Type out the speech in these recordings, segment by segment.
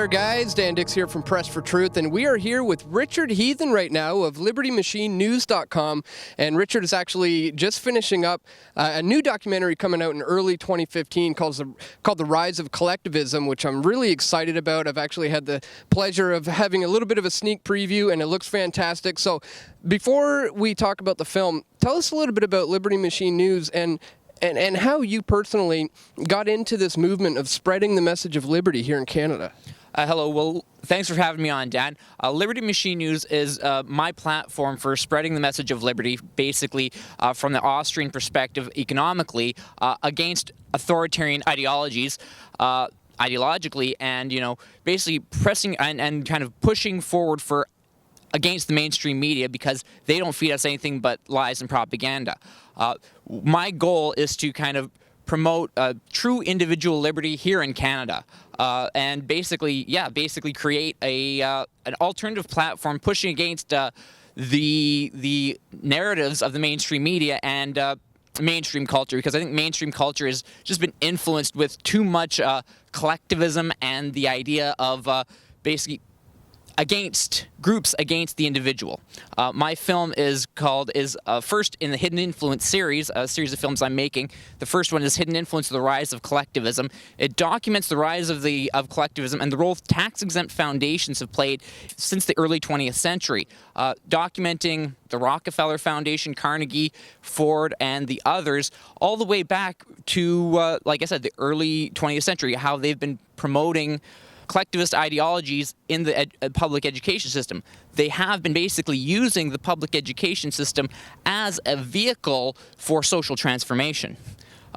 there, guys. Dan Dix here from Press for Truth, and we are here with Richard Heathen right now of LibertyMachineNews.com. And Richard is actually just finishing up a new documentary coming out in early 2015 called the Rise of Collectivism, which I'm really excited about. I've actually had the pleasure of having a little bit of a sneak preview, and it looks fantastic. So before we talk about the film, tell us a little bit about Liberty Machine News and how you personally got into this movement of spreading the message of liberty here in Canada. Hello. Well, thanks for having me on, Dan. Liberty Machine News is my platform for spreading the message of liberty, basically from the Austrian perspective economically, against authoritarian ideologies, ideologically, and, basically pressing and kind of pushing forward against the mainstream media because they don't feed us anything but lies and propaganda. My goal is to kind of promote true individual liberty here in Canada, and basically create an alternative platform pushing against the narratives of the mainstream media and mainstream culture, because I think mainstream culture has just been influenced with too much collectivism and the idea of basically against groups against the individual. My film is first in the Hidden Influence series, a series of films I'm making. The first one is Hidden Influence: The Rise of Collectivism. It documents the rise of collectivism and the role tax-exempt foundations have played since the early 20th century, documenting the Rockefeller Foundation, Carnegie, Ford, and the others, all the way back to, like I said, the early 20th century, how they've been promoting collectivist ideologies in the public education system. They have been basically using the public education system as a vehicle for social transformation.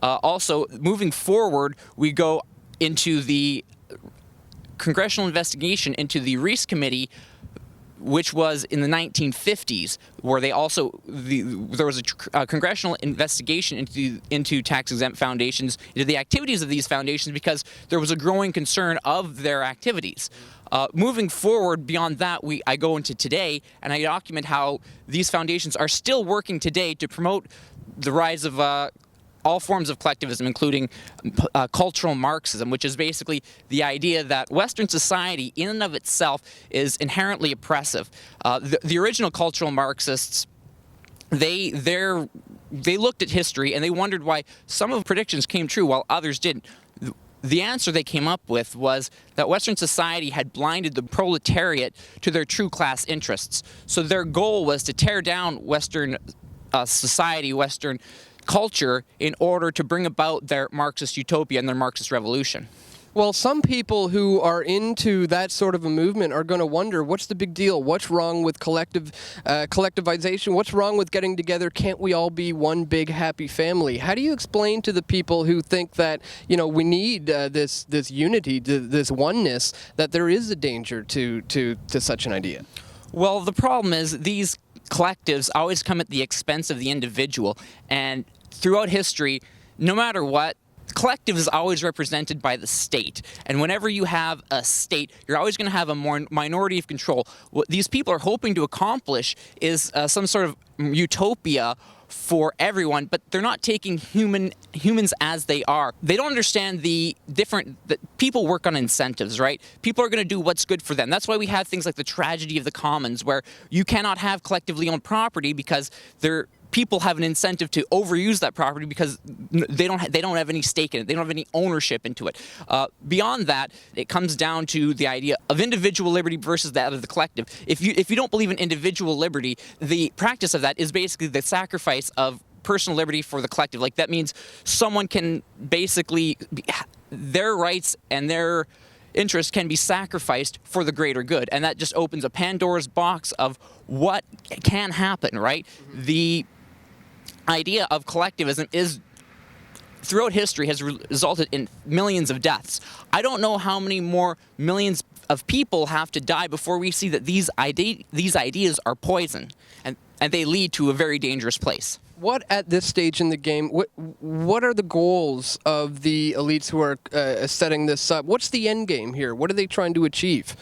Also, moving forward, we go into the congressional investigation into the Reese Committee, which was in the 1950s, where there was a congressional investigation into tax-exempt foundations, into the activities of these foundations, because there was a growing concern of their activities. Moving forward beyond that, I go into today, and I document how these foundations are still working today to promote the rise of all forms of collectivism, including cultural Marxism, which is basically the idea that Western society in and of itself is inherently oppressive. The original cultural Marxists, they looked at history and they wondered why some of the predictions came true while others didn't. The answer they came up with was that Western society had blinded the proletariat to their true class interests. So their goal was to tear down Western society, Western culture, in order to bring about their Marxist utopia and their Marxist revolution. Well, some people who are into that sort of a movement are going to wonder, what's the big deal? What's wrong with collectivization? What's wrong with getting together? Can't we all be one big happy family? How do you explain to the people who think that, we need this unity, this oneness, that there is a danger to such an idea? Well, the problem is these collectives always come at the expense of the individual, and throughout history, no matter what, collective is always represented by the state. And whenever you have a state, you're always going to have a more minority of control. What these people are hoping to accomplish is some sort of utopia for everyone, but they're not taking humans as they are. They don't understand that people work on incentives, right? People are going to do what's good for them. That's why we have things like the tragedy of the commons, where you cannot have collectively owned property because people have an incentive to overuse that property because they don't have any stake in it. They don't have any ownership into it. Beyond that, it comes down to the idea of individual liberty versus that of the collective. If you don't believe in individual liberty, the practice of that is basically the sacrifice of personal liberty for the collective. Like, that means someone can basically their rights and their interests can be sacrificed for the greater good, and that just opens a Pandora's box of what can happen, right? The idea of collectivism is, throughout history, has resulted in millions of deaths. I don't know how many more millions of people have to die before we see that these ideas are poison, and they lead to a very dangerous place. What, at this stage in the game, what are the goals of the elites who are setting this up? What's the end game here? What are they trying to achieve?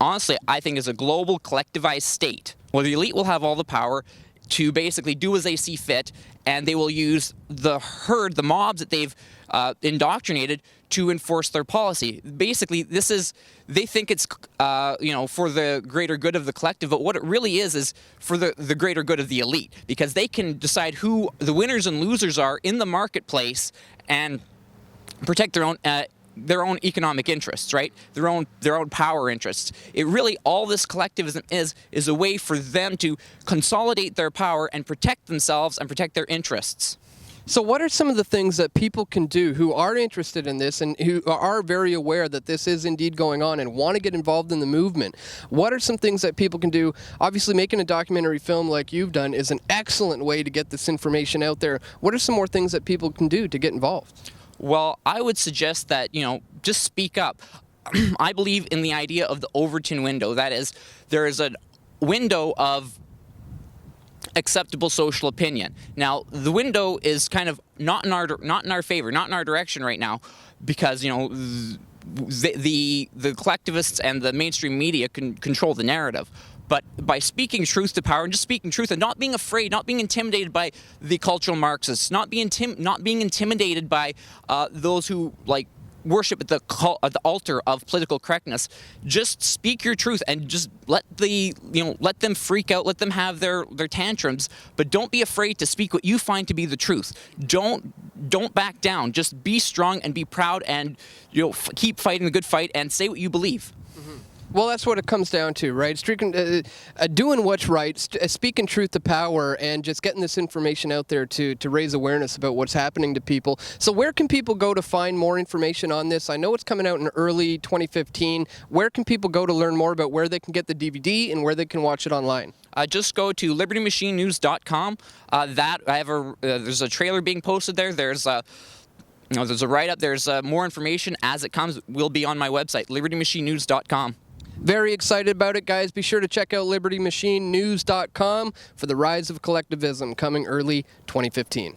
Honestly, I think it's a global collectivized state where the elite will have all the power. to basically do as they see fit, and they will use the herd, the mobs that they've indoctrinated to enforce their policy. Basically, they think it's for the greater good of the collective, but what it really is for the greater good of the elite, because they can decide who the winners and losers are in the marketplace and protect their own economic interests, right? Their own power interests. It really, all this collectivism is a way for them to consolidate their power and protect themselves and protect their interests. So what are some of the things that people can do who are interested in this and who are very aware that this is indeed going on and want to get involved in the movement? What are some things that people can do? Obviously, making a documentary film like you've done is an excellent way to get this information out there. What are some more things that people can do to get involved? Well, I would suggest that, just speak up. I believe in the idea of the Overton window. That is, there is a window of acceptable social opinion. Now, the window is kind of not in our favor, not in our direction right now, because the collectivists and the mainstream media can control the narrative. But by speaking truth to power and just speaking truth and not being afraid, not being intimidated by the cultural Marxists, not being intimidated by those who worship at the altar of political correctness, just speak your truth and just let them freak out, let them have their tantrums, but don't be afraid to speak what you find to be the truth. Don't back down. Just be strong and be proud, and keep fighting the good fight and say what you believe. Well, that's what it comes down to, right? Doing what's right, speaking truth to power, and just getting this information out there to raise awareness about what's happening to people. So where can people go to find more information on this? I know it's coming out in early 2015. Where can people go to learn more about where they can get the DVD and where they can watch it online? Just go to libertymachinenews.com. There's a trailer being posted there. There's a write-up. There's more information as it comes. Will be on my website, libertymachinenews.com. Very excited about it, guys. Be sure to check out libertymachinenews.com for the Rise of Collectivism, coming early 2015.